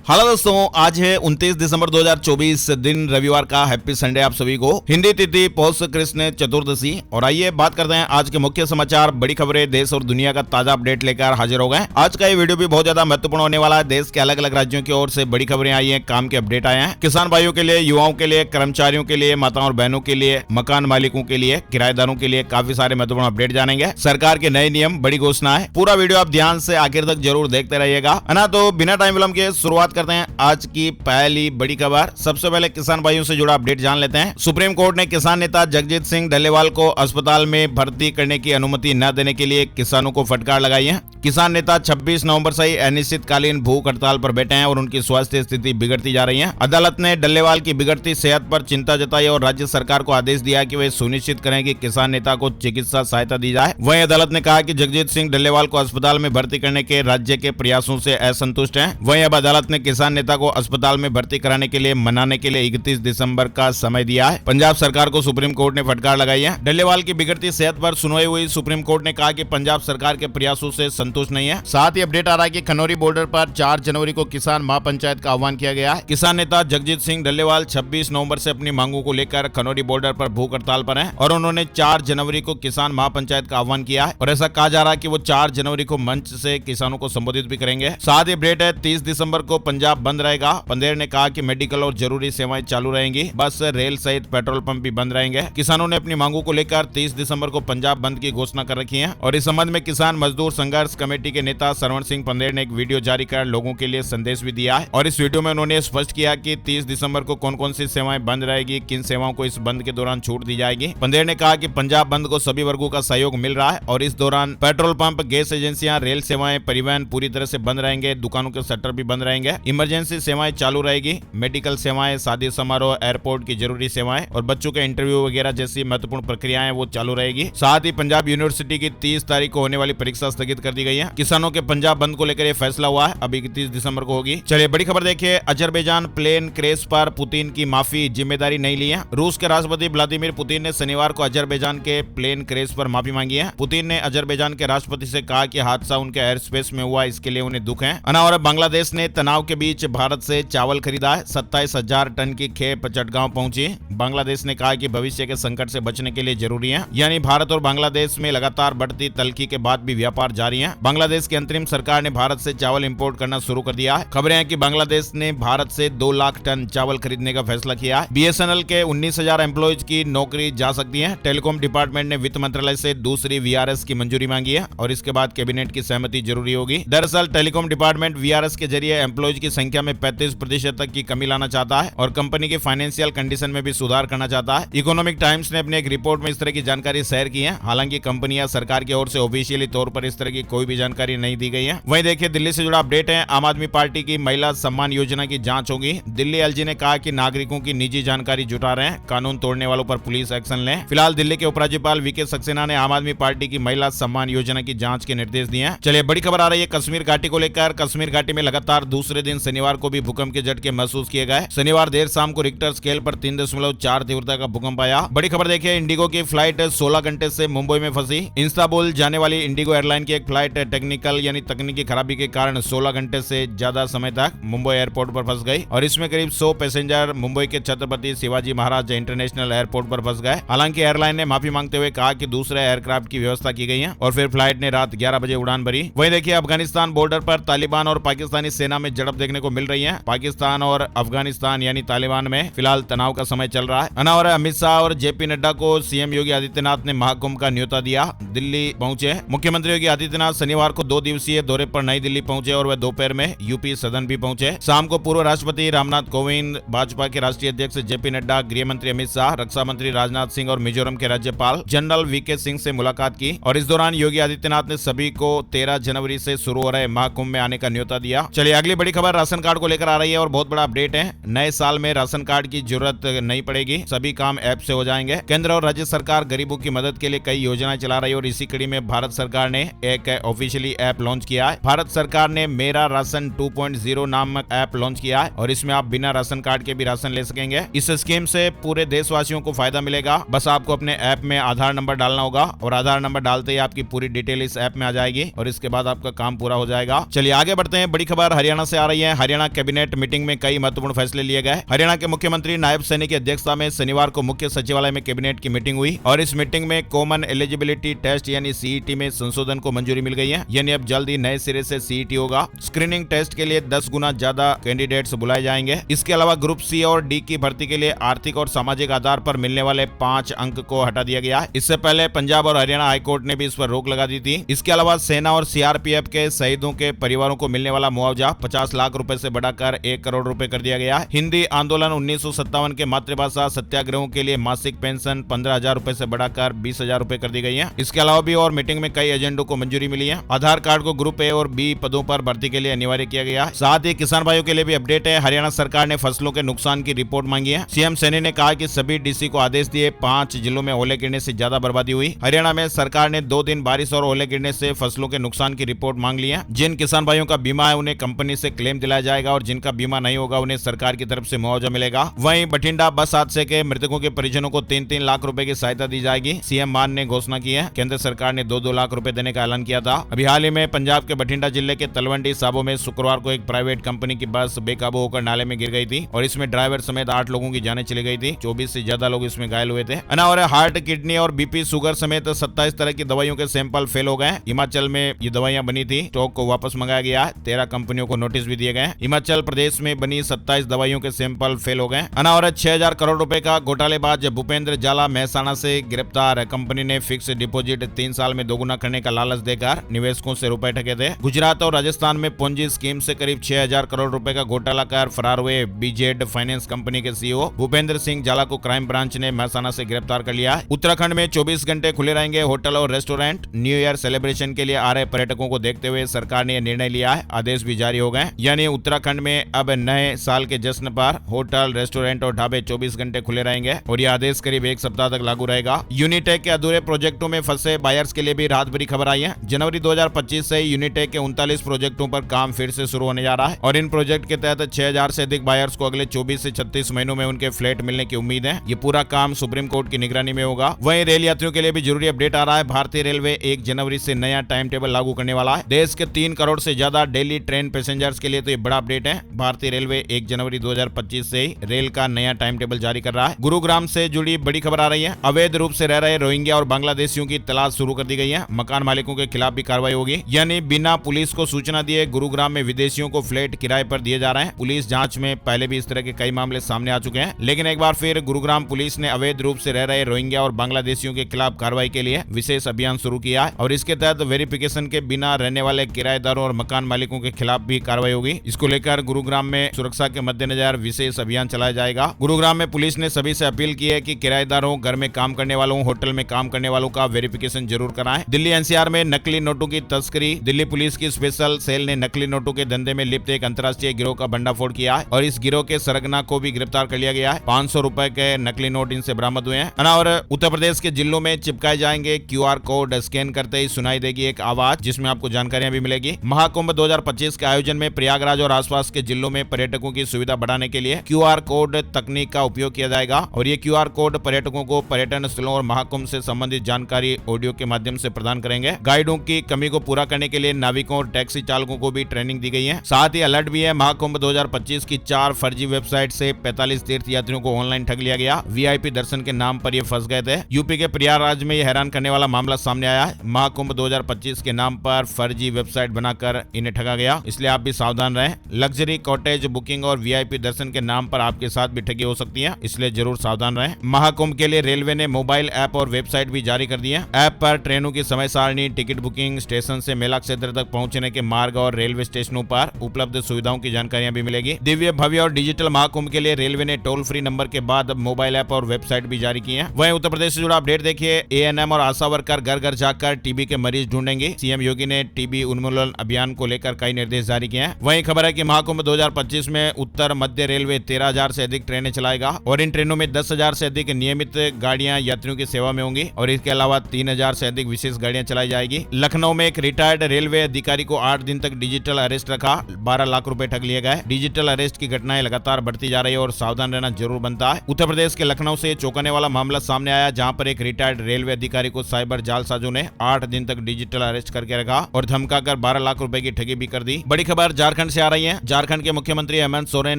Hello दोस्तों, आज है 29 दिसंबर 2024 दिन रविवार का। हैप्पी संडे आप सभी को। हिंदी तिथि पौष कृष्ण चतुर्दशी। और आइए बात करते हैं आज के मुख्य समाचार, बड़ी खबरें, देश और दुनिया का ताजा अपडेट लेकर हाजिर हो गए। आज का ये वीडियो भी बहुत ज्यादा महत्वपूर्ण होने वाला है। देश के अलग अलग राज्यों की ओर से बड़ी खबरें आई है, काम के अपडेट आए हैं। किसान भाइयों के लिए, युवाओं के लिए, कर्मचारियों के लिए, माताओं और बहनों के लिए, मकान मालिकों के लिए, किराएदारों के लिए काफी सारे महत्वपूर्ण अपडेट जानेंगे। सरकार के नए नियम, बड़ी घोषणा है। पूरा वीडियो आप ध्यान से आखिर तक जरूर देखते रहिएगा, है ना। तो बिना टाइम विलंब के शुरुआत करते हैं आज की पहली बड़ी खबर। सबसे पहले किसान भाइयों से जुड़ा अपडेट जान लेते हैं। सुप्रीम कोर्ट ने किसान नेता जगजीत सिंह डल्लेवाल को अस्पताल में भर्ती करने की अनुमति न देने के लिए किसानों को फटकार लगाई है। किसान नेता 26 नवंबर से ही अनिश्चितकालीन भूख हड़ताल पर बैठे हैं और उनकी स्वास्थ्य स्थिति बिगड़ती जा रही है। अदालत ने डल्लेवाल की बिगड़ती सेहत पर चिंता जताई और राज्य सरकार को आदेश दिया कि वे सुनिश्चित करें कि किसान नेता को चिकित्सा सहायता दी जाए। वहीं अदालत ने कहा कि जगजीत सिंह डल्लेवाल को अस्पताल में भर्ती करने के राज्य के प्रयासों से असंतुष्ट है। वहीं अब अदालत ने किसान नेता को अस्पताल में भर्ती कराने के लिए मनाने के लिए 31 दिसंबर का समय दिया है। पंजाब सरकार को सुप्रीम कोर्ट ने फटकार लगाई है। डल्लेवाल की बिगड़ती सेहत पर सुनवाई हुई सुप्रीम कोर्ट ने कहा कि पंजाब सरकार के प्रयासों से संतुष्ट नहीं है। साथ ही अपडेट आ रहा है कि खनौरी बॉर्डर पर 4 जनवरी को किसान महापंचायत का आह्वान किया गया है। किसान नेता जगजीत सिंह डल्लेवाल 26 नवंबर से अपनी मांगों को लेकर खनौरी बॉर्डर पर भूख हड़ताल पर हैं और उन्होंने 4 जनवरी को किसान महापंचायत का आह्वान किया है और ऐसा कहा जा रहा है कि वो 4 जनवरी को मंच से किसानों को संबोधित भी करेंगे। साथ ही अपडेट है 30 दिसंबर को पंजाब बंद रहेगा। पंदेर ने कहा कि मेडिकल और जरूरी सेवाएं चालू रहेंगी। बस, रेल सहित पेट्रोल पंप भी बंद रहेंगे। किसानों ने अपनी मांगों को लेकर 30 दिसंबर को पंजाब बंद की घोषणा कर रखी है और इस संबंध में किसान मजदूर संघर्ष कमेटी के नेता सरवण सिंह पंदेर ने एक वीडियो जारी कर लोगों के लिए संदेश भी दिया है और इस वीडियो में उन्होंने स्पष्ट किया कि 30 दिसंबर को कौन कौन सी सेवाएं बंद रहेगी, किन सेवाओं को इस बंद के दौरान छूट दी जाएगी। पंदेर ने कहा कि पंजाब बंद को सभी वर्गों का सहयोग मिल रहा है और इस दौरान पेट्रोल पंप, गैस एजेंसियां, रेल सेवाएं, परिवहन पूरी तरह से बंद रहेंगे। दुकानों के शटर भी बंद रहेंगे। इमरजेंसी सेवाएं चालू रहेगी। मेडिकल सेवाएं, शादी समारोह, एयरपोर्ट की जरूरी सेवाएं और बच्चों के इंटरव्यू वगैरह जैसी महत्वपूर्ण प्रक्रियाएं वो चालू रहेगी। साथ ही पंजाब यूनिवर्सिटी की 30 तारीख को होने वाली परीक्षा स्थगित कर दी गई है। किसानों के पंजाब बंद को लेकर यह फैसला हुआ है, अब 31 दिसंबर को होगी। चलिए बड़ी खबर देखिए। अजरबैजान प्लेन क्रैश पर पुतिन की माफी, जिम्मेदारी नहीं ली है। रूस के राष्ट्रपति व्लादिमीर पुतिन ने शनिवार को अजरबैजान के प्लेन क्रैश पर माफी मांगी है। पुतिन ने अजरबैजान के राष्ट्रपति से कहा कि हादसा उनके एयर स्पेस में हुआ, इसके लिए उन्हें दुख है। और बांग्लादेश ने तनाव के बीच भारत से चावल खरीदा है। 27,000 टन की खेप चटगांव पहुंची। बांग्लादेश ने कहा कि भविष्य के संकट से बचने के लिए जरूरी है, यानी भारत और बांग्लादेश में लगातार बढ़ती तल्खी के बाद भी व्यापार जारी है। बांग्लादेश की अंतरिम सरकार ने भारत से चावल इंपोर्ट करना शुरू कर दिया है। खबरें हैं कि बांग्लादेश ने भारत से 2 लाख टन चावल खरीदने का फैसला किया है। बीएसएनएल के 19,000 एम्प्लॉयज की नौकरी जा सकती है। टेलीकॉम डिपार्टमेंट ने वित्त मंत्रालय से दूसरी वीआरएस की मंजूरी मांगी है और इसके बाद कैबिनेट की सहमति जरूरी होगी। दरअसल टेलीकॉम डिपार्टमेंट वीआरएस के जरिए एम्प्लॉयज की संख्या में 35% तक की कमी लाना चाहता है और कंपनी की फाइनेंशियल कंडीशन में भी सुधार करना चाहता है। इकोनॉमिक टाइम्स ने अपने एक रिपोर्ट में इस तरह की जानकारी शेयर की है। हालांकि कंपनी या सरकार की ओर से ऑफिशियली तौर पर इस तरह की कोई भी जानकारी नहीं दी गई है। वहीं देखिए दिल्ली से जुड़ा अपडेट है। आम आदमी पार्टी की महिला सम्मान योजना की जांच होगी। दिल्ली एलजी ने कहा कि नागरिकों की निजी जानकारी जुटा रहे हैं, कानून तोड़ने वालों पर पुलिस एक्शन ले। फिलहाल दिल्ली के उपराज्यपाल वीके सक्सेना ने आम आदमी पार्टी की महिला सम्मान योजना की जांच के निर्देश दिए हैं। चलिए बड़ी खबर आ रही है कश्मीर घाटी को लेकर। कश्मीर घाटी में लगातार दूसरे दिन शनिवार को भी भूकंप के झटके महसूस किए गए। शनिवार देर शाम को रिक्टर स्केल पर 3.4 तीव्रता का भूकंप आया। बड़ी खबर देखिए, इंडिगो की फ्लाइट 16 घंटे से मुंबई में फंसी। इस्तांबुल जाने वाली इंडिगो एयरलाइन की एक फ्लाइट टेक्निकल यानी तकनीकी खराबी के कारण 16 घंटे से ज्यादा समय तक मुंबई एयरपोर्ट पर फंस गई और इसमें करीब 100 पैसेंजर मुंबई के छत्रपति शिवाजी महाराज इंटरनेशनल एयरपोर्ट पर फंस गए। हालांकि एयरलाइन ने माफी मांगते हुए कहा कि दूसरे एयरक्राफ्ट की व्यवस्था की गई है और फिर फ्लाइट ने रात 11 बजे उड़ान भरी। वहीं देखिए अफगानिस्तान बॉर्डर पर तालिबान और पाकिस्तानी सेना में झड़प देखने को मिल रही है। पाकिस्तान और अफगानिस्तान यानी तालिबान में फिलहाल तनाव का समय चल रहा है। और अमित शाह और जेपी नड्डा को सीएम योगी आदित्यनाथ ने महाकुंभ का न्योता दिया। दिल्ली पहुंचे मुख्यमंत्री योगी आदित्यनाथ शनिवार को 2 दिवसीय दौरे पर नई दिल्ली पहुंचे और वह दोपहर में यूपी सदन भी पहुंचे। शाम को पूर्व राष्ट्रपति रामनाथ कोविंद, भाजपा के राष्ट्रीय अध्यक्ष जेपी नड्डा, गृह मंत्री अमित शाह, रक्षा मंत्री राजनाथ सिंह और मिजोरम के राज्यपाल जनरल वीके सिंह से मुलाकात की और इस दौरान योगी आदित्यनाथ ने सभी को 13 जनवरी से शुरू हो रहे महाकुंभ में आने का न्योता दिया। चलिए अगली बड़ी खबर राशन कार्ड को लेकर आ रही है और बहुत बड़ा अपडेट है। नए साल में राशन कार्ड की जरूरत नहीं पड़ेगी, सभी काम ऐप से हो जाएंगे। केंद्र और राज्य सरकार गरीबों की मदद के लिए कई योजनाएं चला रही है और इसी कड़ी में भारत सरकार ने एक ऑफिशियली ऐप लॉन्च किया है। भारत सरकार ने मेरा राशन 2.0 नामक ऐप लॉन्च किया है और इसमें आप बिना राशन कार्ड के भी राशन ले सकेंगे। इस स्कीम से पूरे देशवासियों को फायदा मिलेगा। बस आपको अपने ऐप में आधार नंबर डालना होगा और आधार नंबर डालते ही आपकी पूरी डिटेल इस ऐप में आ जाएगी और इसके बाद आपका काम पूरा हो जाएगा। चलिए आगे बढ़ते हैं। बड़ी खबर हरियाणा से आ रही रही है। हरियाणा कैबिनेट मीटिंग में कई महत्वपूर्ण फैसले लिए गए। हरियाणा के मुख्यमंत्री नायब सैनी की अध्यक्षता में शनिवार को मुख्य सचिवालय में कैबिनेट की मीटिंग हुई और इस मीटिंग में कॉमन एलिजिबिलिटी टेस्ट यानी सीईटी में संशोधन को मंजूरी मिल गई है। यानी अब जल्द ही नए सिरे से सीईटी होगा। स्क्रीनिंग टेस्ट के लिए 10 गुना ज्यादा कैंडिडेट्स बुलाए जाएंगे। इसके अलावा ग्रुप सी और डी की भर्ती के लिए आर्थिक और सामाजिक आधार पर मिलने वाले 5 अंक को हटा दिया गया। इससे पहले पंजाब और हरियाणा हाईकोर्ट ने भी इस पर रोक लगा दी थी। इसके अलावा सेना और सीआरपीएफ के शहीदों के परिवारों को मिलने वाला मुआवजा 50 लाख रुपए से बढ़ाकर 1 करोड़ रुपए कर दिया गया। हिंदी आंदोलन 1957 के मातृभाषा सत्याग्रहों के लिए मासिक पेंशन 15,000 रुपए से बढ़ाकर 20,000 रुपए कर दी गई है। इसके अलावा भी और मीटिंग में कई एजेंडों को मंजूरी मिली है। आधार कार्ड को ग्रुप ए और बी पदों पर भर्ती के लिए अनिवार्य किया गया। साथ ही किसान भाइयों के लिए भी अपडेट है। हरियाणा सरकार ने फसलों के नुकसान की रिपोर्ट मांगी है। सीएम सैनी ने कहा कि सभी डीसी को आदेश दिए। 5 जिलों में ओले गिरने से ज्यादा बर्बादी हुई। हरियाणा में सरकार ने 2 दिन बारिश और ओले गिरने से फसलों के नुकसान की रिपोर्ट मांग ली है। जिन किसान भाइयों का बीमा है उन्हें कंपनी से क्लेम दिलाया जाएगा और जिनका बीमा नहीं होगा उन्हें सरकार की तरफ से मुआवजा मिलेगा। वहीं बठिंडा बस हादसे के मृतकों के परिजनों को 3-3 लाख रुपए की सहायता दी जाएगी। सीएम मान ने घोषणा की है। केंद्र सरकार ने 2-2 लाख रुपए देने का ऐलान किया था। अभी हाल ही में पंजाब के बठिंडा जिले के तलवंडी साबो में शुक्रवार को एक प्राइवेट कंपनी की बस बेकाबू होकर नाले में गिर गई थी और इसमें ड्राइवर समेत 8 लोगों की जानें चली गई थी। 24 से ज्यादा लोग इसमें घायल हुए थे। और हार्ट, किडनी और बीपी, शुगर समेत 27 तरह की दवाइयों के सैंपल फेल हो गए। हिमाचल में ये दवाइयां बनी थी। स्टॉक को वापस मंगाया गया। 13 कंपनियों को नोटिस भी दिए गए। हिमाचल प्रदेश में बनी 27 दवाइयों के सैंपल फेल हो गए। और 6,000 करोड़ रुपए का घोटालेबाज भूपेंद्र जाला मेहसाणा से गिरफ्तार। कंपनी ने फिक्स डिपॉजिट 3 साल में दोगुना करने का लालच देकर निवेशकों से रुपए ठगे थे। गुजरात और राजस्थान में पोंजी स्कीम से करीब 6,000 करोड़ रुपए का घोटाला कर फरार हुए बीजेड फाइनेंस कंपनी के सीईओ भूपेंद्र सिंह जाला को क्राइम ब्रांच ने मेहसाणा से गिरफ्तार कर लिया। उत्तराखंड में 24 घंटे खुले रहेंगे होटल और रेस्टोरेंट। न्यू ईयर सेलिब्रेशन के लिए आ रहे पर्यटकों को देखते हुए सरकार ने यह निर्णय लिया है। आदेश भी जारी हो गए। यानी उत्तराखंड में अब नए साल के जश्न पर होटल, रेस्टोरेंट और ढाबे 24 घंटे खुले रहेंगे और यह आदेश करीब 1 सप्ताह तक लागू रहेगा। यूनिटेक के अधूरे प्रोजेक्टों में फंसे बायर्स के लिए भी राहत भरी खबर आई है। जनवरी 2025 से यूनिटेक के 39 प्रोजेक्टों पर काम फिर से शुरू होने जा रहा है और इन प्रोजेक्ट के तहत 6,000 से अधिक बायर्स को अगले 24 से 36 महीनों में उनके फ्लैट मिलने की उम्मीद है। ये पूरा काम सुप्रीम कोर्ट की निगरानी में होगा। वहीं रेल यात्रियों के लिए भी जरूरी अपडेट आ रहा है। भारतीय रेलवे 1 जनवरी से नया टाइम टेबल लागू करने वाला है। देश के 3 करोड़ से ज्यादा डेली ट्रेन पैसेंजर्स के लिए तो ये बड़ा अपडेट है। भारतीय रेलवे 1 जनवरी 2025 से ही रेल का नया टाइम टेबल जारी कर रहा है। गुरुग्राम से जुड़ी बड़ी खबर आ रही है। अवैध रूप से रह रहे रोहिंग्या और बांग्लादेशियों की तलाश शुरू कर दी गई है। मकान मालिकों के खिलाफ भी कार्रवाई होगी। यानी बिना पुलिस को सूचना दिए गुरुग्राम में विदेशियों को फ्लैट किराए पर दिए जा रहे हैं। पुलिस जांच में पहले भी इस तरह के कई मामले सामने आ चुके हैं, लेकिन एक बार फिर गुरुग्राम पुलिस ने अवैध रूप से रह रहे रोहिंग्या और बांग्लादेशियों के खिलाफ कार्रवाई के लिए विशेष अभियान शुरू किया है और इसके तहत वेरिफिकेशन के बिना रहने वाले किराएदारों और मकान मालिकों के खिलाफ भी कार्रवाई होगी। इसको लेकर गुरुग्राम में सुरक्षा के मद्देनजर विशेष अभियान चलाया जाएगा। गुरुग्राम में पुलिस ने सभी से अपील की है कि किराएदारों, घर में काम करने वालों, होटल में काम करने वालों का वेरिफिकेशन जरूर कराएं। दिल्ली एनसीआर में नकली नोटों की तस्करी। दिल्ली पुलिस की स्पेशल सेल ने नकली नोटों के धंधे में लिप्त एक अंतर्राष्ट्रीय गिरोह का भंडाफोड़ किया है और इस गिरोह के सरगना को भी गिरफ्तार कर लिया गया है। 500 रुपए के नकली नोट इनसे बरामद हुए हैं। और उत्तर प्रदेश के जिलों में चिपकाए जाएंगे क्यूआर कोड। स्कैन करते ही सुनाई देगी एक आवाज जिसमें आपको जानकारियां भी मिलेगी। महाकुंभ 2025 के आयोजन में प्रयागराज और आसपास के जिलों में पर्यटकों की सुविधा बढ़ाने के लिए क्यूआर कोड तकनीक का उपयोग किया जाएगा और ये क्यूआर कोड पर्यटकों को पर्यटन स्थलों और महाकुंभ से संबंधित जानकारी ऑडियो के माध्यम से प्रदान करेंगे। गाइडों की कमी को पूरा करने के लिए नाविकों और टैक्सी चालकों को भी ट्रेनिंग दी गई है। साथ ही अलर्ट भी है। महाकुंभ 2025 की 4 फर्जी वेबसाइट से 45 तीर्थ यात्रियों को ऑनलाइन ठग लिया गया। वीआईपी दर्शन के नाम पर ये फंस गए थे। यूपी के प्रयागराज में यह हैरान करने वाला मामला सामने आया है। महाकुंभ 2025 के नाम पर फर्जी वेबसाइट बनाकर इन्हें ठगा गया, इसलिए आप भी सावधान रहें। लग्जरी कॉटेज बुकिंग और वीआईपी दर्शन के नाम पर आपके साथ भी ठगी हो सकती है, इसलिए जरूर सावधान रहें। महाकुंभ के लिए रेलवे ने मोबाइल ऐप और वेबसाइट भी जारी कर दी है। ऐप पर ट्रेनों की समय सारणी, टिकट बुकिंग, स्टेशन से मेला क्षेत्र तक पहुंचने के मार्ग और रेलवे स्टेशनों पर उपलब्ध सुविधाओं की जानकारियां भी मिलेगी। दिव्य, भव्य और डिजिटल महाकुंभ के लिए रेलवे ने टोल फ्री नंबर के बाद मोबाइल ऐप और वेबसाइट भी जारी की है। वहीं उत्तर प्रदेश से जुड़ा अपडेट देखिए। एएनएम और आशा वर्कर घर घर जाकर टीबी के मरीज ढूंढेंगे। सीएम योगी ने टीबी उन्मूलन अभियान को लेकर कई निर्देश जारी किए हैं। वहीं खबर है कि महाकुंभ 2025 में उत्तर मध्य रेलवे 13,000 से अधिक ट्रेनें चलाएगा और इन ट्रेनों में 10,000 से अधिक नियमित गाड़ियां यात्रियों की सेवा में होंगी और इसके अलावा 3,000 से अधिक विशेष गाड़ियां चलाई जाएगी। लखनऊ में एक रिटायर्ड रेलवे अधिकारी को 8 दिन तक डिजिटल अरेस्ट रखा। 12 लाख रुपए ठग लिए गए। डिजिटल अरेस्ट की घटनाएं लगातार बढ़ती जा रही है और सावधान रहना जरूर बनता है। उत्तर प्रदेश के लखनऊ से चौंकाने वाला मामला सामने आया, जहां पर एक रिटायर्ड रेलवे अधिकारी को साइबर जालसाजों ने 8 दिन तक डिजिटल अरेस्ट करके रखा और धमकाकर 12 लाख रुपए की ठगी भी कर दी। बड़ी खबर झारखंड झारखंड से आ रही है। झारखंड के मुख्यमंत्री हेमंत सोरेन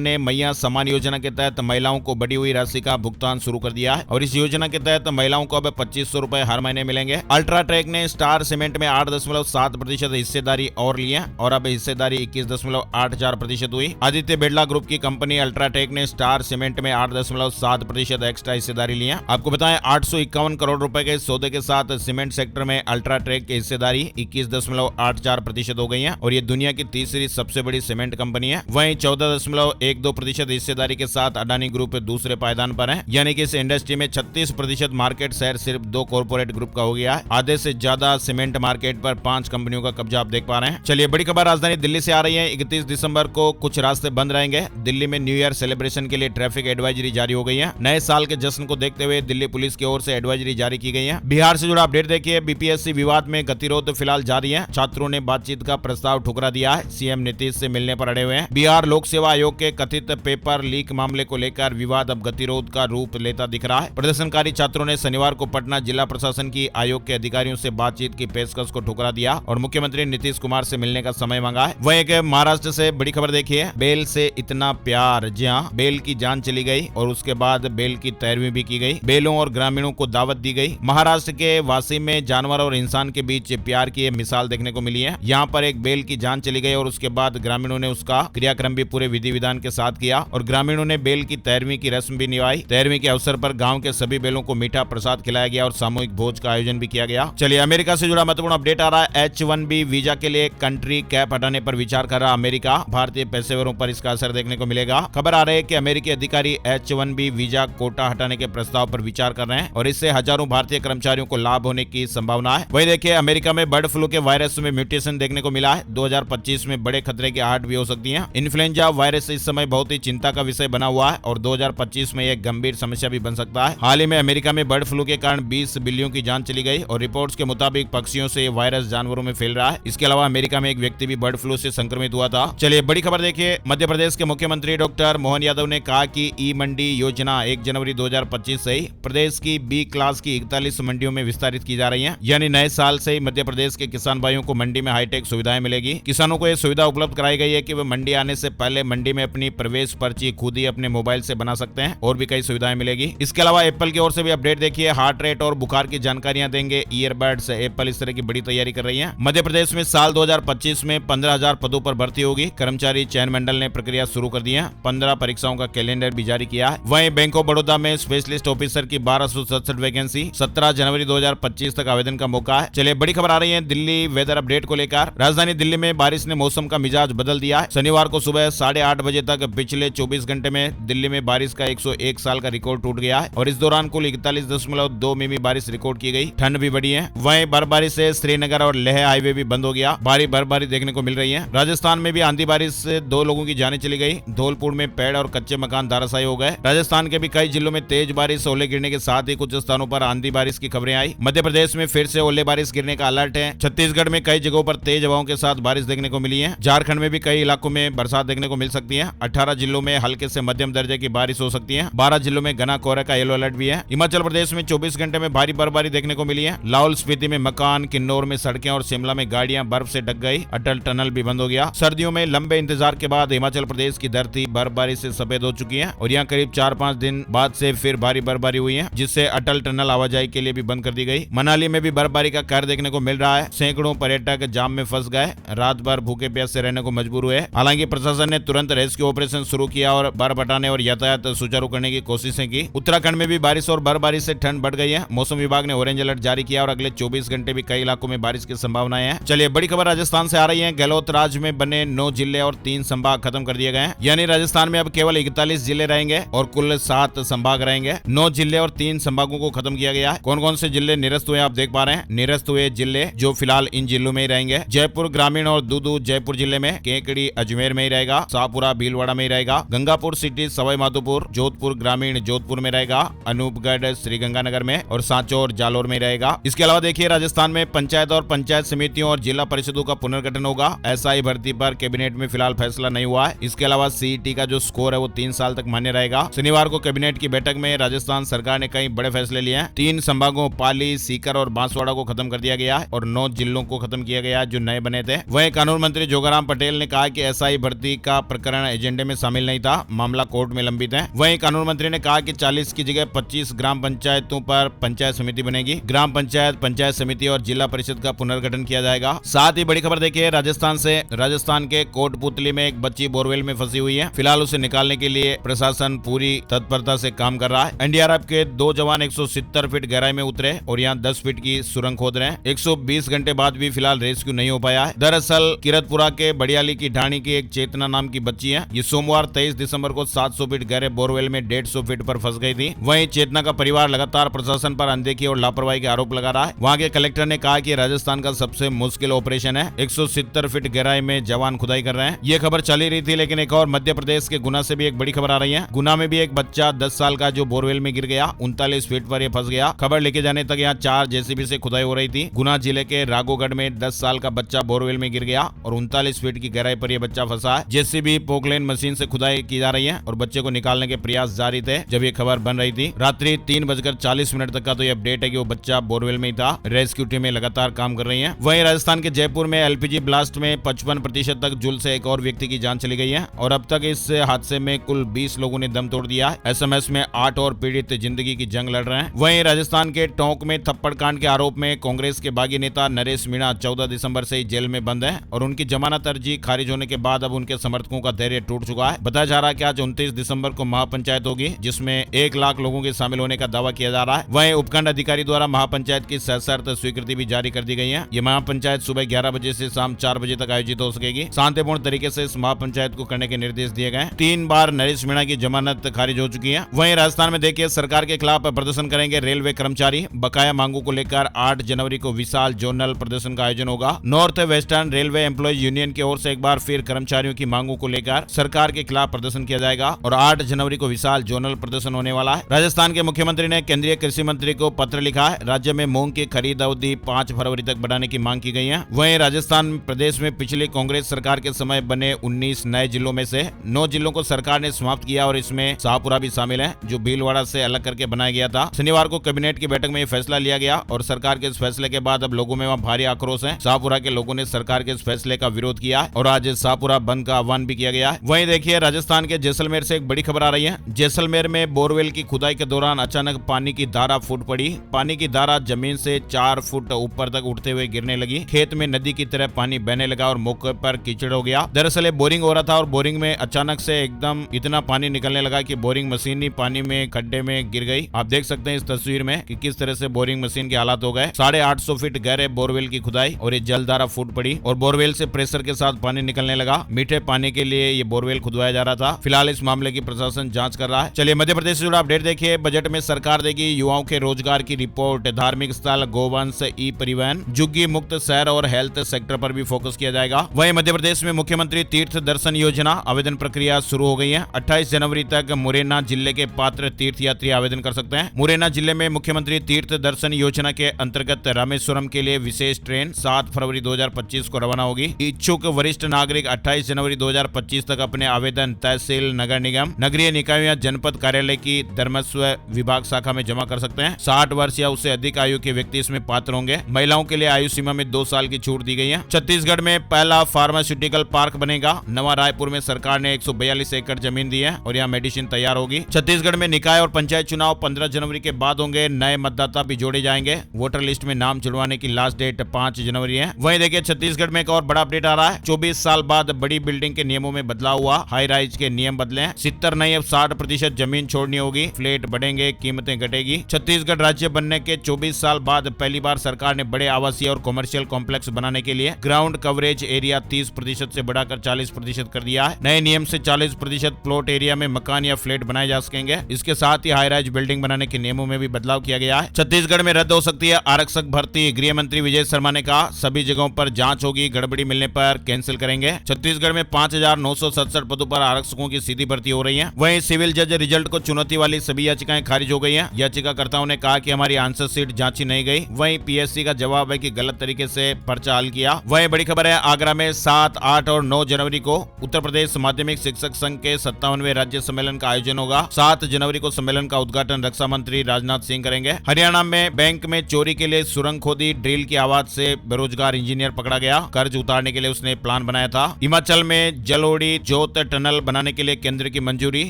ने मैया सम्मान योजना के तहत महिलाओं को बढ़ी हुई राशि का भुगतान शुरू कर दिया है और इस योजना के तहत महिलाओं को अब 2500 रुपए हर महीने मिलेंगे। अल्ट्राटेक ने स्टार सीमेंट में 8.7% हिस्सेदारी और ली है और अब हिस्सेदारी 21.84% हुई। आदित्य बिरला ग्रुप की कंपनी अल्ट्राटेक ने स्टार सीमेंट में 8.7% एक्स्ट्रा हिस्सेदारी ली है। आपको बताएं 851 करोड़ रुपए के सौदे के साथ सीमेंट सेक्टर में अल्ट्राटेक की हिस्सेदारी 21.84% हो गई है और ये दुनिया की तीसरी सबसे बड़ी सीमेंट कंपनी है। वहीं 14.12% हिस्सेदारी के साथ अडानी ग्रुप दूसरे पायदान पर है, यानी कि इस इंडस्ट्री में 36% मार्केट शेयर सिर्फ 2 कॉर्पोरेट ग्रुप का हो गया है। आधे से ज्यादा सीमेंट मार्केट पर 5 कंपनियों का कब्जा आप देख पा रहे हैं। चलिए बड़ी खबर राजधानी दिल्ली से आ रही है। 31 दिसंबर को कुछ रास्ते बंद रहेंगे। दिल्ली में न्यू ईयर सेलिब्रेशन के लिए ट्रैफिक एडवाइजरी जारी हो गई है। नए साल के जश्न को देखते हुए दिल्ली पुलिस की ओर से एडवाइजरी जारी की गई है। बिहार से जुड़ा अपडेट देखिए। बीपीएससी विवाद में गतिरोध फिलहाल जारी है। छात्रों ने बातचीत का प्रस्ताव ठुकरा दिया है। सीएम नीतीश से मिलने पर अड़े हुए हैं। बिहार लोक सेवा आयोग के कथित पेपर लीक मामले को लेकर विवाद अब गतिरोध का रूप लेता दिख रहा है। प्रदर्शनकारी छात्रों ने शनिवार को पटना जिला प्रशासन की आयोग के अधिकारियों से बातचीत की पेशकश को ठुकरा दिया और मुख्यमंत्री नीतीश कुमार से मिलने का समय मांगा है। वहीं एक महाराष्ट्र से बड़ी खबर देखिए। बेल से इतना प्यार। जी हां, बेल की जान चली गई और उसके बाद बेल की तैरवी भी की गई। बेलों और ग्रामीणों को दावत दी गई। महाराष्ट्र के वासी में जानवर और इंसान के बीच प्यार की मिसाल देखने को मिली है। यहाँ पर एक बेल की जान चली गई और उसके बाद ग्रामीणों ने उसका क्रियाक्रम भी पूरे विधि विधान के साथ किया और ग्रामीणों ने बेल की तैरवी की रस्म भी निभाई। तैरवी के अवसर पर गांव के सभी बेलों को मीठा प्रसाद खिलाया गया और सामूहिक भोज का आयोजन भी किया गया। चलिए अमेरिका से जुड़ा महत्वपूर्ण अपडेट आ रहा है। H1B वीजा के लिए कंट्री कैप हटाने पर विचार कर रहा अमेरिका। भारतीय पेशेवरों पर इसका असर देखने को मिलेगा। खबर आ रही है कि अमेरिकी अधिकारी H1B वीजा कोटा हटाने के प्रस्ताव पर विचार कर रहे हैं और इससे हजारों भारतीय कर्मचारियों को लाभ होने की संभावना है। वही देखिए अमेरिका में बर्ड फ्लू के वायरस में म्यूटेशन देखने को मिला है। 2025 में बड़े खतरे की आहट भी हो सकती है। इन्फ्लुएंजा वायरस इस समय बहुत ही चिंता का विषय बना हुआ है और 2025 में एक गंभीर समस्या भी बन सकता है। हाल ही में अमेरिका में बर्ड फ्लू के कारण 20 बिल्लियों की जान चली गई और रिपोर्ट्स के मुताबिक पक्षियों से ये वायरस जानवरों में फैल रहा है। इसके अलावा अमेरिका में एक व्यक्ति भी बर्ड फ्लू से संक्रमित हुआ था। चलिए बड़ी खबर देखिए। मध्य प्रदेश के मुख्यमंत्री डॉक्टर मोहन यादव ने कहा कि ई मंडी योजना 1 जनवरी 2025 से ही प्रदेश की बी क्लास की 41 मंडियों में विस्तारित की जा रही है। यानी नए साल से ही मध्य प्रदेश के किसान भाइयों को मंडी में हाईटेक सुविधाएं मिलेगी। किसानों को यह सुविधा उपलब्ध कराई गई है कि वे मंडी आने से पहले मंडी में अपनी प्रवेश पर्ची खुद ही अपने मोबाइल से बना सकते हैं और भी कई सुविधाएं मिलेगी। इसके अलावा एप्पल की ओर से भी अपडेट देखिए। हार्ट रेट और बुखार की जानकारियां देंगे ईयरबड्स। एप्पल इस तरह की बड़ी तैयारी कर रही है। मध्य प्रदेश में साल 2025 में 15,000 पदों पर भर्ती होगी। कर्मचारी चयन मंडल ने प्रक्रिया शुरू कर दी है। 15 परीक्षाओं का कैलेंडर भी जारी किया है। वहीं बैंक ऑफ बड़ौदा में स्पेशलिस्ट ऑफिसर की 1267 वैकेंसी। 17 जनवरी 2025 तक आवेदन का मौका है। चलिए बड़ी खबर आ रही है दिल्ली वेदर अपडेट को लेकर। राजधानी दिल्ली में बारिश ने मौसम का मिजाज बदल दिया है। शनिवार को सुबह 8:30 बजे तक पिछले 24 घंटे में दिल्ली में बारिश का 101 साल का रिकॉर्ड टूट गया है और इस दौरान कुल 41.2 मिमी बारिश रिकॉर्ड की गई। ठंड भी बढ़ी है। वहीं बर्फबारी से श्रीनगर और लेह हाईवे भी बंद हो गया। भारी बर्फबारी देखने को मिल रही है। राजस्थान में भी आंधी बारिश से 2 लोगों की जानें चली गई। धौलपुर में पेड़ और कच्चे मकान धराशायी हो गए। राजस्थान के भी कई जिलों में तेज बारिश, ओले गिरने के साथ ही कुछ स्थानों पर आंधी बारिश की खबरें आई। मध्य प्रदेश में फिर से ओले बारिश गिरने का अलर्ट है। छत्तीसगढ़ में कई जगहों पर तेज हवाओं के साथ बारिश देखने को मिली है। झारखंड में भी कई इलाकों में बरसात देखने को मिल सकती है। 18 जिलों में हल्के से मध्यम दर्जे की बारिश हो सकती है। 12 जिलों में घना कोहरे का येलो अलर्ट भी है। हिमाचल प्रदेश में 24 घंटे में भारी बर्फबारी देखने को मिली है। लाहौल स्पीति में मकान, किन्नौर में सड़कें और शिमला में गाड़ियां बर्फ से ढक गई। अटल टनल भी बंद हो गया। सर्दियों में लंबे इंतजार के बाद हिमाचल प्रदेश की धरती बर्फबारी से सफेद हो चुकी है और यहाँ करीब 4-5 दिन बाद से फिर भारी बर्फबारी हुई है, जिससे अटल टनल आवाजाही के लिए भी बंद कर दी गई। मनाली में भी बर्फबारी का कहर देखने को मिल रहा है। सैकड़ों पर्यटक जाम में फंस गए। रात भर भूखे प्यासे रहने को मजबूर हुए। हालांकि प्रशासन ने तुरंत रेस्क्यू ऑपरेशन शुरू किया और बर्फ हटाने और यातायात सुचारू करने की कोशिशें की। उत्तराखंड में भी बारिश और बर्फबारी से ठंड बढ़ गई है। मौसम विभाग ने ऑरेंज अलर्ट जारी किया और अगले 24 घंटे भी कई इलाकों में बारिश की संभावनाएं हैं। चलिए बड़ी खबर राजस्थान से आ रही है। गहलोत राज्य में बने 9 जिले और 3 संभाग खत्म कर दिए गए हैं। यानी राजस्थान में अब केवल 41 जिले रहेंगे और कुल 7 संभाग रहेंगे। 9 जिले और 3 संभागों को खत्म किया गया है। कौन कौन से जिले निरस्त हुए आप देख पा रहे हैं। निरस्त हुए जिले जो फिलहाल इन जिलों में ही रहेंगे। जयपुर ग्रामीण और दूदू जयपुर जिले में, केकड़ी अजमेर में ही रहेगा, शाहपुरा भीलवाड़ा में ही रहेगा, गंगापुर सिटी सवाई माधोपुर, जोधपुर ग्रामीण जोधपुर में रहेगा, अनूपगढ़ श्रीगंगानगर में और सांचौर जालोर में रहेगा। इसके अलावा देखिए राजस्थान में पंचायत और पंचायत समितियों और जिला परिषदों का पुनर्गठन होगा। एसआई भर्ती पर कैबिनेट में फिलहाल फैसला नहीं हुआ है। इसके अलावा सीईटी का जो स्कोर है वो 3 साल तक मान्य रहेगा। शनिवार को कैबिनेट की बैठक में राजस्थान सरकार ने कई बड़े फैसले लिए हैं। 3 संभागों पाली, सीकर और बांसवाड़ा को खत्म कर दिया गया है और 9 जिलों को खत्म किया गया है जो नए बने थे। वहीं कानून मंत्री जोगाराम पटेल पटेल ने कहा कि एसआई भर्ती का प्रकरण एजेंडे में शामिल नहीं था, मामला कोर्ट में लंबित है। वहीं कानून मंत्री ने कहा कि 40 की जगह 25 ग्राम पंचायतों पर पंचायत समिति बनेगी। ग्राम पंचायत, पंचायत समिति और जिला परिषद का पुनर्गठन किया जाएगा। साथ ही बड़ी खबर देखिए राजस्थान से। राजस्थान के कोटपुतली में एक बच्ची बोरवेल में फंसी हुई है। फिलहाल उसे निकालने के लिए प्रशासन पूरी तत्परता से काम कर रहा है। एनडीआरएफ के 2 जवान 170 फीट गहराई में उतरे और यहाँ 10 फीट की सुरंग खोद रहे हैं। 120 घंटे बाद भी फिलहाल रेस्क्यू नहीं हो पाया है। दरअसल किरतपुरा के बड़ियाली की ढाणी की एक चेतना नाम की बच्ची है। ये सोमवार 23 दिसंबर को 700 फीट गहरे बोरवेल में 150 फीट पर फंस गई थी। वहीं चेतना का परिवार लगातार प्रशासन पर अनदेखी और लापरवाही के आरोप लगा रहा है। वहां के कलेक्टर ने कहा कि राजस्थान का सबसे मुश्किल ऑपरेशन है। 170 फीट गहराई में जवान खुदाई कर रहे हैं। ये खबर चली रही थी, लेकिन एक और मध्य प्रदेश के गुना से भी एक बड़ी खबर आ रही है। गुना में भी एक बच्चा 10 साल का जो बोरवेल में गिर गया, 39 फीट पर यह फंस गया। खबर लेके जाने तक यहाँ 4 जेसीबी से खुदाई हो रही थी। गुना जिले के राघोगढ़ में 10 साल का बच्चा बोरवेल में गिर गया और 39 फीट की गहराई पर यह बच्चा फंसा है। जेसीबी पोकलेन मशीन से खुदाई की जा रही है और बच्चे को निकालने के प्रयास जारी थे जब ये खबर बन रही थी। रात्रि 3:40 तक का तो ये अपडेट है कि वो बच्चा बोरवेल में ही था। रेस्क्यू टीमें लगातार काम कर रही हैं। वहीं राजस्थान के जयपुर में एलपीजी ब्लास्ट में 55% तक जूल से एक और व्यक्ति की जान चली गई है और अब तक इस हादसे में कुल 20 लोगों ने दम तोड़ दिया है। एसएमएस में 8 और पीड़ित जिंदगी की जंग लड़ रहे हैं। वहीं राजस्थान के टोंक में थप्पड़ कांड के आरोप में कांग्रेस के बागी नेता नरेश मीणा 14 दिसंबर से ही जेल में बंद है और उनकी जमानत अर्जी खारिज होने के बाद अब उनके समर्थकों का धैर्य टूट चुका है। बताया जा रहा है कि आज 29 दिसंबर को महापंचायत होगी जिसमें 1 लाख लोगों के शामिल होने का दावा किया जा रहा है। वहीं उपखंड अधिकारी द्वारा महापंचायत की सशर्त स्वीकृति भी जारी कर दी गई है। ये महापंचायत सुबह 11 बजे से शाम 4 बजे तक आयोजित हो सकेगी। शांतिपूर्ण तरीके से इस महापंचायत को करने के निर्देश दिए गए। 3 बार नरेश मीणा की जमानत खारिज हो चुकी है। वहीं राजस्थान में देखिए सरकार के खिलाफ प्रदर्शन करेंगे रेलवे कर्मचारी। बकाया मांगों को लेकर 8 जनवरी को विशाल जोनल प्रदर्शन का आयोजन होगा। North western railway employees union की ओर से एक बार फिर कर्मचारियों की मांगों को लेकर सरकार के खिलाफ प्रदर्शन किया जाएगा और 8 जनवरी को विशाल जोनल प्रदर्शन होने वाला है। राजस्थान के मुख्यमंत्री ने केंद्रीय कृषि मंत्री को पत्र लिखा है। राज्य में मूंग की खरीद अवधि 5 फरवरी तक बढ़ाने की मांग की गई है। वहीं राजस्थान प्रदेश में पिछली कांग्रेस सरकार के समय बने 19 नए जिलों में से 9 जिलों को सरकार ने समाप्त किया और इसमें शाहपुरा भी शामिल है जो भीलवाड़ा से अलग करके बनाया गया था। शनिवार को कैबिनेट की बैठक में यह फैसला लिया गया और सरकार के इस फैसले के बाद अब लोगों में वहां भारी आक्रोश है। शाहपुरा के लोगों ने सरकार के इस फैसले का विरोध किया और आज शाहपुरा बंद का आह्वान भी किया गया है। वहीं देखिए राजस्थान के जैसलमेर से एक बड़ी खबर आ रही है। जैसलमेर में बोरवेल की खुदाई के दौरान अचानक पानी की धारा फूट पड़ी। पानी की धारा जमीन से 4 फुट ऊपर तक उठते हुए गिरने लगी। खेत में नदी की तरह पानी बहने लगा और मौके पर कीचड़ हो गया। दरअसल बोरिंग हो रहा था और बोरिंग में अचानक से एकदम इतना पानी निकलने लगा कि बोरिंग मशीन ही पानी में खड्डे में गिर गई। आप देख सकते हैं इस तस्वीर में कि किस तरह से बोरिंग मशीन के हालात हो गए। 850 फीट गहरे बोरवेल की खुदाई और ये जलधारा फूट पड़ी और बोरवेल से प्रेशर के साथ पानी निकलने लगा। मीठे पानी के लिए ये बोरवेल खुदवाया जा रहा था। फिलहाल इस मामले की प्रशासन जांच कर रहा है। चलिए मध्य प्रदेश से जुड़ा अपडेट देखिए। बजट में सरकार देगी युवाओं के रोजगार की रिपोर्ट। धार्मिक स्थल, गोवंश, ई परिवहन, झुग्गी मुक्त शहर और हेल्थ सेक्टर पर भी फोकस किया जाएगा। वहीं मध्य प्रदेश में मुख्यमंत्री तीर्थ दर्शन योजना आवेदन प्रक्रिया शुरू हो गई है। 28 जनवरी तक मुरैना जिले के पात्र तीर्थ यात्री आवेदन कर सकते हैं। मुरैना जिले में मुख्यमंत्री तीर्थ दर्शन योजना के अंतर्गत रामेश्वरम के लिए विशेष ट्रेन 7 फरवरी 2025 को रवाना होगी। इच्छुक वरिष्ठ नागरिक 28 जनवरी 2025 तक अपने आवेदन तहसील, नगर निगम, नगरीय निकाय या जनपद कार्यालय की धर्मस्व विभाग शाखा में जमा कर सकते हैं। 60 वर्ष या उससे अधिक आयु के व्यक्ति इसमें पात्र होंगे। महिलाओं के लिए आयु सीमा में 2 साल की छूट दी गई है। छत्तीसगढ़ में पहला फार्मास्यूटिकल पार्क बनेगा। नवा रायपुर में सरकार ने 142 एकड़ जमीन दी है और यहाँ मेडिसिन तैयार होगी। छत्तीसगढ़ में निकाय और पंचायत चुनाव 15 जनवरी के बाद होंगे। नए मतदाता भी जोड़े जाएंगे। वोटर लिस्ट में नाम जुड़वाने की लास्ट डेट 5 जनवरी है। वहीं देखिए छत्तीसगढ़ में एक और बड़ा अपडेट आ रहा है। 24 साल बाद बड़ी बिल्डिंग के नियमों में बदलाव हुआ। हाई राइज के नियम बदले। 70 नहीं अब 60% जमीन छोड़नी होगी। फ्लैट बढ़ेंगे, कीमतें घटेगी। छत्तीसगढ़ राज्य बनने के 24 साल बाद पहली बार सरकार ने बड़े आवासीय और कॉमर्शियल कॉम्प्लेक्स बनाने के लिए ग्राउंड कवरेज एरिया 30% से बढ़ाकर 40% कर दिया है। नए नियम से 40% प्लॉट एरिया में मकान या फ्लैट बनाए जा सकेंगे। इसके साथ ही हाई राइज बिल्डिंग बनाने के नियमों में भी बदलाव किया गया है। छत्तीसगढ़ में रद्द हो सकती है आरक्षक भर्ती। गृह मंत्री विजय शर्मा ने कहा सभी जगहों पर जांच होगी, गड़बड़ी मिलने पर कैंसिल करेंगे। छत्तीसगढ़ में 5967 पदों पर आरक्षकों की सीधी भर्ती हो रही है। वहीं सिविल जज रिजल्ट को चुनौती वाली सभी याचिकाएं खारिज हो गई हैं। याचिकाकर्ताओं ने कहा कि हमारी आंसर शीट जांची नहीं गई। वहीं पीएससी का जवाब है कि गलत तरीके से पर्चा हल किया। वहीं बड़ी खबर है आगरा में 7, 8 और 9 जनवरी को उत्तर प्रदेश माध्यमिक शिक्षक संघ के 57वें राज्य सम्मेलन का आयोजन होगा। 7 जनवरी को सम्मेलन का उद्घाटन रक्षा मंत्री राजनाथ सिंह करेंगे। हरियाणा में बैंक में चोरी के लिए सुरंग खोदी। ड्रिल की आवाज से बेरोजगार इंजीनियर पकड़ा गया। कर्ज उतारने के लिए उसने प्लान प्लान बनाया था। हिमाचल में जलोड़ी जोत टनल बनाने के लिए केंद्र की मंजूरी।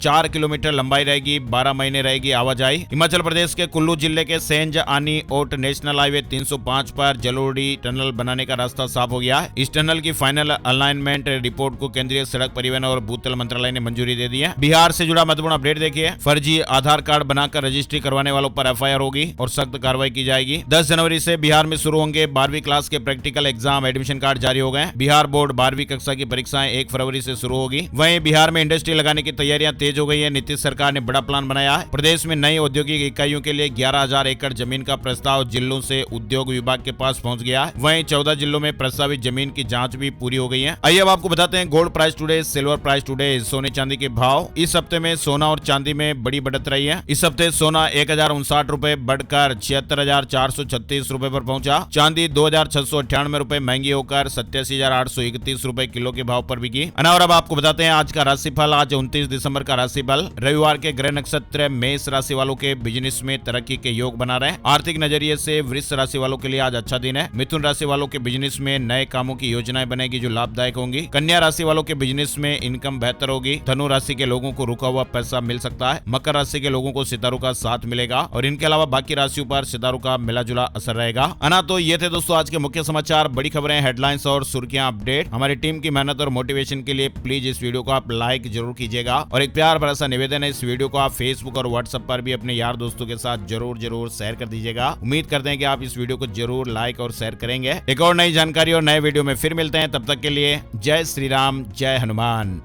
4 किलोमीटर लंबाई रहेगी, 12 महीने रहेगी आवाजाही। हिमाचल प्रदेश के कुल्लू जिले के सेंज आनी ओट नेशनल हाईवे 305 पर जलोड़ी टनल बनाने का रास्ता साफ हो गया है। इस टनल की फाइनल अलाइनमेंट रिपोर्ट को केंद्रीय सड़क परिवहन और भूतल मंत्रालय ने मंजूरी दे दी है। बिहार से जुड़ा महत्वपूर्ण अपडेट देखिए। फर्जी आधार कार्ड बनाकर रजिस्ट्री करवाने वालों पर एफआईआर होगी और सख्त कार्रवाई की जाएगी। 10 जनवरी से बिहार में शुरू होंगे 12वीं क्लास के प्रैक्टिकल एग्जाम। एडमिशन कार्ड जारी हो गए। बिहार बोर्ड 12वीं कक्षा की परीक्षाएं 1 फरवरी से शुरू होगी। वहीं बिहार में इंडस्ट्री लगाने की तैयारियां तेज हो गई है। नीतीश सरकार ने बड़ा प्लान बनाया है। प्रदेश में नई औद्योगिक इकाइयों के लिए 11,000 एकड़ जमीन का प्रस्ताव जिलों से उद्योग विभाग के पास पहुंच गया है। वहीं 14 जिलों में प्रस्तावित जमीन की जांच भी पूरी हो गई है। आइए अब आपको बताते हैं gold price today, silver price today, सोने चांदी के भाव। इस हफ्ते में सोना और चांदी में बड़ी बढ़त रही है। इस हफ्ते सोना 1,059 रुपए बढ़कर 76,436 रुपए पर पहुंचा। चांदी 2,698 रुपए महंगी होकर 87,831 रुपए किलो के भाव पर बिकी। और अब आपको बताते हैं आज का राशिफल। आज 29 दिसंबर का राशिफल। रविवार के ग्रह नक्षत्र मेष राशि वालों के बिजनेस में तरक्की के योग बना रहे। आर्थिक नजरिए से वृष राशि वालों के लिए आज अच्छा दिन है। मिथुन राशि वालों के बिजनेस में नए कामों की योजनाएं बनेगी जो लाभदायक होंगी। कन्या राशि वालों के बिजनेस में इनकम बेहतर होगी। धनु राशि के लोगों को रुका हुआ पैसा मिल सकता है। मकर राशि के लोगों को सितारों का साथ मिलेगा और इनके अलावा बाकी राशियों पर सितारों का मिला जुला असर रहेगा। तो ये थे दोस्तों आज के मुख्य समाचार, बड़ी खबरें, हेडलाइंस और सुर्खियां, अपडेट। हमारी टीम की मेहनत और मोटिवेशन के लिए प्लीज इस वीडियो को आप लाइक जरूर कीजिएगा और एक प्यार भरा सा निवेदन है, इस वीडियो को आप फेसबुक और व्हाट्सएप पर भी अपने यार दोस्तों के साथ जरूर शेयर कर दीजिएगा। उम्मीद करते हैं कि आप इस वीडियो को जरूर लाइक और शेयर करेंगे। एक और नई जानकारी और नए वीडियो में फिर मिलते हैं। तब तक के लिए जय श्री राम, जय हनुमान।